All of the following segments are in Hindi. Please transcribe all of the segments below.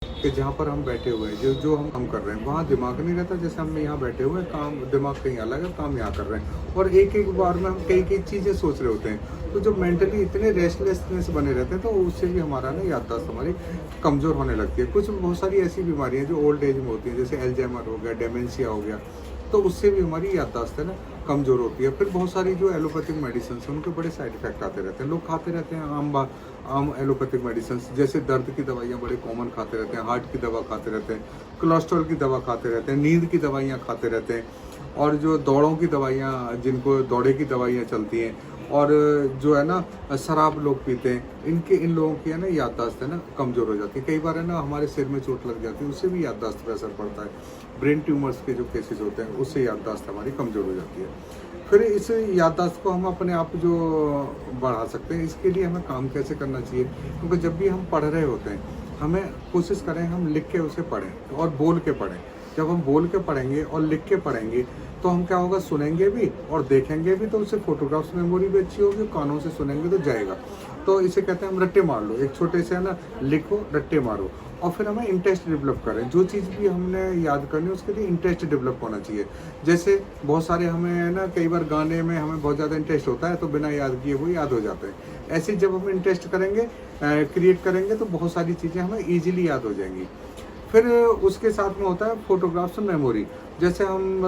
कि जहाँ पर हम बैठे हुए हैं, जो जो हम काम कर रहे हैं, वहाँ दिमाग नहीं रहता। जैसे हम यहाँ बैठे हुए हैं, काम दिमाग कहीं अलग है, काम यहाँ कर रहे हैं, और एक एक बार में हम कई कई चीज़ें सोच रहे होते हैं। तो जो मेंटली इतने रेस्टलेसनेस बने रहते हैं, तो उससे भी हमारा ना याददाश्त हमारी कमज़ोर होने लगती है। कुछ बहुत सारी ऐसी बीमारियाँ जो ओल्ड एज में होती हैं, जैसे एल्जाइमर हो गया, डेमेंशिया हो गया, तो उससे भी हमारी याददाश्त है ना कमज़ोर होती है। फिर बहुत सारी जो एलोपैथिक मेडिसिन हैं, उनके बड़े साइड इफेक्ट आते रहते हैं। लोग खाते रहते हैं आम एलोपैथिक मेडिसिन, जैसे दर्द की दवाइयाँ बड़े कॉमन खाते रहते हैं, हार्ट की दवा खाते रहते हैं, कोलेस्ट्रॉल की दवा खाते रहते हैं, नींद की दवाइयाँ खाते रहते हैं, और जो दौड़ों की दवाइयाँ, जिनको दौड़े की दवाइयाँ चलती हैं, और जो है ना शराब लोग पीते हैं, इन लोगों की है ना याददाश्त है ना कमज़ोर हो जाती है। कई बार है ना हमारे सिर में चोट लग जाती है, उससे भी याददाश्त पर असर पड़ता है। ब्रेन ट्यूमर्स के जो केसेस होते हैं, उससे याददाश्त हमारी कमज़ोर हो जाती है। फिर इस याददाश्त को हम अपने आप जो बढ़ा सकते हैं, इसके लिए हमें काम कैसे करना चाहिए, क्योंकि जब भी हम पढ़ रहे होते हैं, हमें कोशिश करें हम लिख के उसे पढ़ें और बोल के पढ़ें। जब हम बोल के पढ़ेंगे और लिख के पढ़ेंगे, तो हम क्या होगा, सुनेंगे भी और देखेंगे भी, तो उससे फोटोग्राफ्स मेमोरी भी अच्छी होगी, कानों से सुनेंगे तो जाएगा। तो इसे कहते हैं हम रट्टे मार लो, एक छोटे से है ना, लिखो रट्टे मारो, और फिर हमें इंटरेस्ट डेवलप करें। जो चीज़ भी हमने याद करनी है, उसके लिए इंटरेस्ट डेवलप होना चाहिए। जैसे बहुत सारे हमें है ना, कई बार गाने में हमें बहुत ज़्यादा इंटरेस्ट होता है, तो बिना याद किए वो याद हो जाते हैं। ऐसे जब हम इंटरेस्ट करेंगे, क्रिएट करेंगे, तो बहुत सारी चीज़ें हमें ईजिली याद हो जाएंगी। फिर उसके साथ में होता है फोटोग्राफ्स मेमोरी। जैसे हम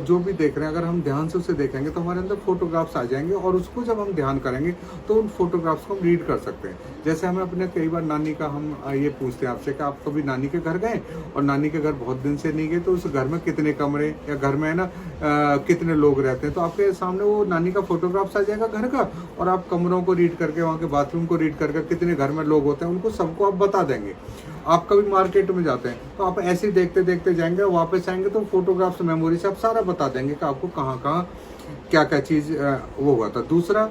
जो भी देख रहे हैं, अगर हम ध्यान से उसे देखेंगे, तो हमारे अंदर फोटोग्राफ्स आ जाएंगे, और उसको जब हम ध्यान करेंगे, तो उन फोटोग्राफ्स को हम रीड कर सकते हैं। जैसे हमें अपने कई बार नानी का हम ये पूछते हैं आपसे कि आप कभी नानी के घर गए, और नानी के घर बहुत दिन से नहीं गए, तो उस घर में कितने कमरे, या घर में है ना कितने लोग रहते हैं, तो आपके सामने वो नानी का फोटोग्राफ्स आ जाएगा घर का, और आप कमरों को रीड करके, वहाँ के बाथरूम को रीड करके, कितने घर में लोग होते हैं, उनको सबको आप बता देंगे। आप कभी मार्केट में जाते हैं, तो आप ऐसे देखते देखते जाएंगे, वापस आएंगे तो फोटोग्राफ्स मेमोरी से आप सारा बता देंगे कि आपको कहाँ कहाँ क्या क्या चीज़ वो हुआ था। दूसरा,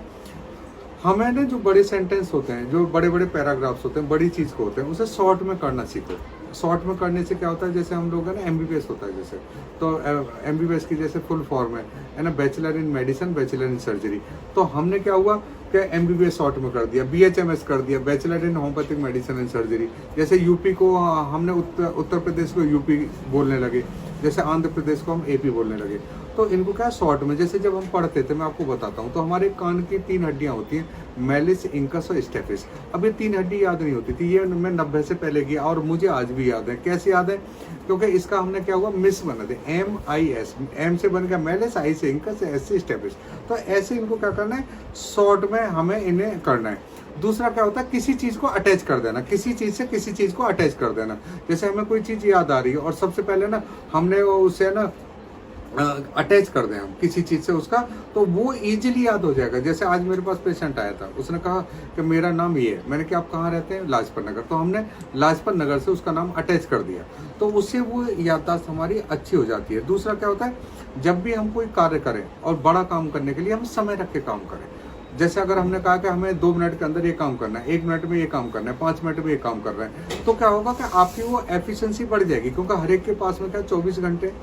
हमें ना जो बड़े सेंटेंस होते हैं, जो बड़े बड़े पैराग्राफ्स होते हैं, बड़ी चीज़ को होते हैं, उसे शॉर्ट में करना सीखो। शॉर्ट में करने से क्या होता है, जैसे हम लोग है ना एमबीबीएस होता है जैसे, तो एमबीबीएस की जैसे फुल फॉर्म है ना, bachelor in medicine, bachelor in surgery. तो हमने क्या हुआ कि एमबीबीएस शॉर्ट में कर दिया, बीएचएमएस कर दिया, bachelor in homeopathic medicine and surgery. जैसे यूपी को हमने उत्तर प्रदेश को यूपी बोलने लगे, जैसे आंध्र प्रदेश को हम एपी बोलने लगे। तो इनको क्या शॉर्ट में, जैसे जब हम पढ़ते थे, मैं आपको बताता हूँ, तो हमारे कान की 3 हड्डियाँ होती हैं, मेलिस, इंकस और स्टेपिस। अब ये 3 हड्डी याद नहीं होती थी, ये मैं 90 से पहले किया, और मुझे आज भी याद है। कैसे याद है, क्योंकि इसका हमने क्या हुआ, मिस बना दे, MIS, M से बन गया मेलिस, I से इंकस, S से स्टेपिस। तो ऐसे इनको क्या करना है, शॉर्ट में हमें इन्हें करना है। दूसरा क्या होता है, किसी चीज़ को अटैच कर देना, किसी चीज़ से किसी चीज़ को अटैच कर देना। जैसे हमें कोई चीज़ याद आ रही है, और सबसे पहले ना हमने उसे ना अटैच कर दें हम किसी चीज़ से उसका, तो वो इजीली याद हो जाएगा। जैसे आज मेरे पास पेशेंट आया था, उसने कहा कि मेरा नाम ये है, मैंने कहा आप कहाँ रहते हैं, लाजपत नगर, तो हमने लाजपत नगर से उसका नाम अटैच कर दिया, तो उससे वो याददाश्त हमारी अच्छी हो जाती है। दूसरा क्या होता है, जब भी हम कोई कार्य करें, और बड़ा काम करने के लिए हम समय रख के काम करें। जैसे अगर हमने कहा कि हमें 2 मिनट के अंदर ये काम करना है, 1 मिनट में ये काम करना है, 5 मिनट में ये काम कर रहे हैं, तो क्या होगा कि आपकी वो एफिशिएंसी बढ़ जाएगी, क्योंकि हर एक के पास में क्या 24 घंटे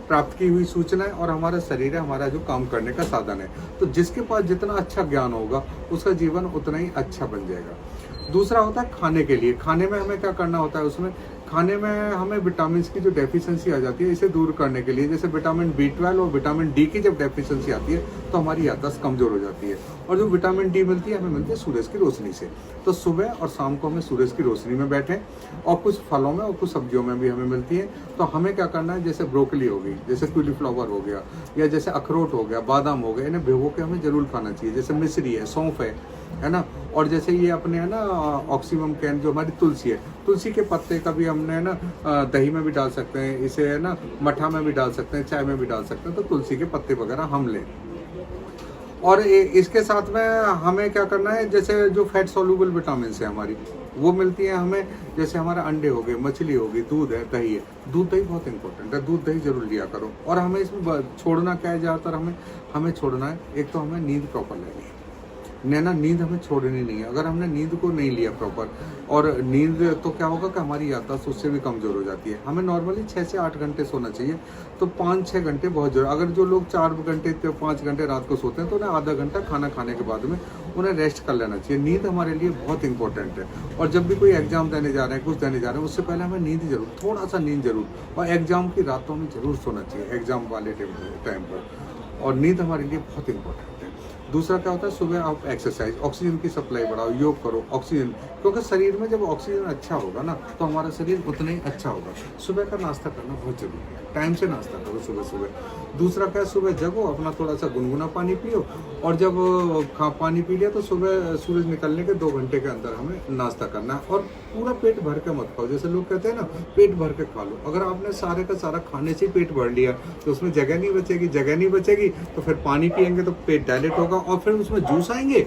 प्राप्त की हुई सूचना है, और हमारा शरीर है हमारा जो काम करने का साधन है। तो जिसके पास जितना अच्छा ज्ञान होगा, उसका जीवन उतना ही अच्छा बन जाएगा। दूसरा होता है खाने के लिए। खाने में हमें क्या करना होता है, उसमें खाने में हमें विटामिन की जो डेफिशिएंसी आ जाती है, इसे दूर करने के लिए, जैसे विटामिन B12 और विटामिन D की जब डेफिशिएंसी आती है, तो हमारी याददाश्त कमजोर हो जाती है। और जो विटामिन D मिलती है, हमें मिलती है सूरज की रोशनी से। तो सुबह और शाम को हमें सूरज की रोशनी में बैठें, और कुछ फलों में और कुछ सब्जियों में भी हमें मिलती है। तो हमें क्या करना है, जैसे ब्रोकली हो गई, जैसे कॉलीफ्लावर हो गया, या जैसे अखरोट हो गया, बादाम हो गया, इन्हें भिगो के हमें जरूर खाना चाहिए। जैसे मिश्री है, सौंफ है ना, और जैसे ये अपने है ना ऑक्सीमम कैन, जो हमारी तुलसी है, तुलसी के पत्ते का भी हमने है ना दही में भी डाल सकते हैं, इसे है ना मठा में भी डाल सकते हैं, चाय में भी डाल सकते हैं। तो तुलसी के पत्ते वगैरह हम लें। और इसके साथ में हमें क्या करना है, जैसे जो फैट सोल्यूबल विटामिन है हमारी, वो मिलती है हमें। जैसे हमारा अंडे हो गए, मछली होगी, दूध है, दही है। दूध दही बहुत इंपॉर्टेंट है, दूध दही जरूर लिया करो। और हमें इसमें छोड़ना क्या है, ज़्यादातर हमें छोड़ना है, एक तो हमें नींद प्रॉपर लेनी है। नैना नींद हमें छोड़नी नहीं है। अगर हमने नींद को नहीं लिया प्रॉपर, और नींद तो क्या होगा कि हमारी याददाश्त उससे भी कमज़ोर हो जाती है। हमें नॉर्मली 6 से 8 घंटे सोना चाहिए, तो 5-6 घंटे बहुत जरूर। अगर जो लोग 4 घंटे 5 घंटे रात को सोते हैं तो उन्हें आधा घंटा खाना खाने के बाद में उन्हें रेस्ट कर लेना चाहिए। नींद हमारे लिए बहुत इंपॉर्टेंट है। और जब भी कोई एग्जाम देने जा रहे हैं, कुछ देने जा रहे हैं, उससे पहले हमें नींद जरूर, थोड़ा सा नींद जरूर, और एग्जाम की रातों में जरूर सोना चाहिए, एग्जाम वाले टाइम पर। और नींद हमारे लिए बहुत इंपॉर्टेंट है। दूसरा क्या होता है, सुबह आप एक्सरसाइज, ऑक्सीजन की सप्लाई बढ़ाओ, योग करो, ऑक्सीजन, क्योंकि शरीर में जब ऑक्सीजन अच्छा होगा ना तो हमारा शरीर उतना ही अच्छा होगा। सुबह का नाश्ता करना बहुत जरूरी है, टाइम से नाश्ता करो सुबह सुबह। दूसरा क्या है, सुबह जगो, अपना थोड़ा सा गुनगुना पानी पियो, और जब पानी पी लिया तो सुबह सूरज निकलने के 2 घंटे के अंदर हमें नाश्ता करना है। और पूरा पेट भर के मत खाओ, जैसे लोग कहते हैं ना पेट भर के खा लो। अगर आपने सारे का सारा खाने से पेट भर लिया तो उसमें जगह नहीं बचेगी, जगह नहीं बचेगी तो फिर पानी पियेंगे तो पेट डायलेट होगा, और फिर उसमें जूस आएंगे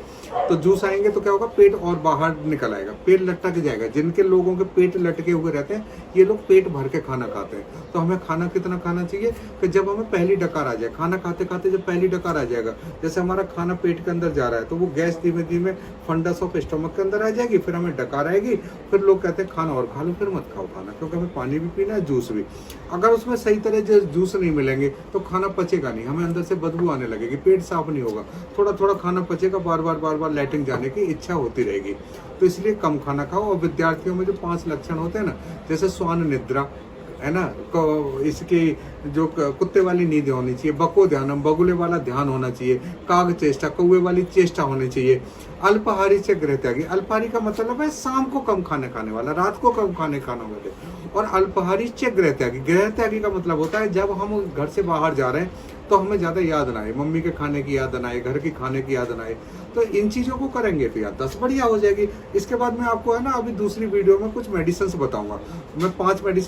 तो क्या होगा, पेट और बाहर निकल आएगा, पेट लटक जाएगा। जिनके लोगों के पेट लटके हुए रहते हैं ये लोग पेट भर के खाना खाते हैं। तो हमें खाना कितना खाना चाहिए कि जब हमें पहली डकार आ जाए, खाना खाते खाते जब पहली डकार आ जाएगा, जैसे हमारा खाना पेट के अंदर जा रहा है तो वो गैस धीमे धीमे फंडस ऑफ स्टमक के अंदर आ जाएगी, फिर हमें डकार आएगी, फिर लोग कहते हैं खाना और खा लो, फिर मत खाओ खाना, क्योंकि हमें पानी भी पीना है, जूस भी। अगर उसमें सही तरह से जूस नहीं मिलेंगे तो खाना पचेगा नहीं, हमें अंदर से बदबू आने लगेगी, पेट साफ नहीं होगा, थोड़ा थोड़ा खाना पचेगा, बार बार लैट्रिन जाने की इच्छा होती रहेगी। तो इसलिए कम खाना खाओ। और विद्यार्थियों में जो 5 लक्षण होते हैं ना, जैसे स्वान निद्रा है ना, इसकी जो कुत्ते वाली नींद होनी चाहिए, बको ध्यानम, बगुले वाला ध्यान होना चाहिए, काग चेष्टा, कौवे वाली चेष्टा होनी चाहिए, अल्पाहारी से गृह त्यागी। अल्पाहारी का मतलब है शाम को कम खाने खाने वाला, रात को कम खाने खाने वाले। और अल्पाहारी से गृह त्यागी, गृह त्यागी का मतलब होता है जब हम घर से बाहर जा रहे हैं तो हमें ज्यादा याद ना आए, मम्मी के खाने की याद ना आए, घर के खाने की याद ना आए, तो इन चीजों को करेंगे तो याददाश्त बढ़िया हो जाएगी। इसके बाद मैं आपको है ना अभी दूसरी वीडियो में कुछ मेडिसिन बताऊंगा, मैं 5 मेडिसिन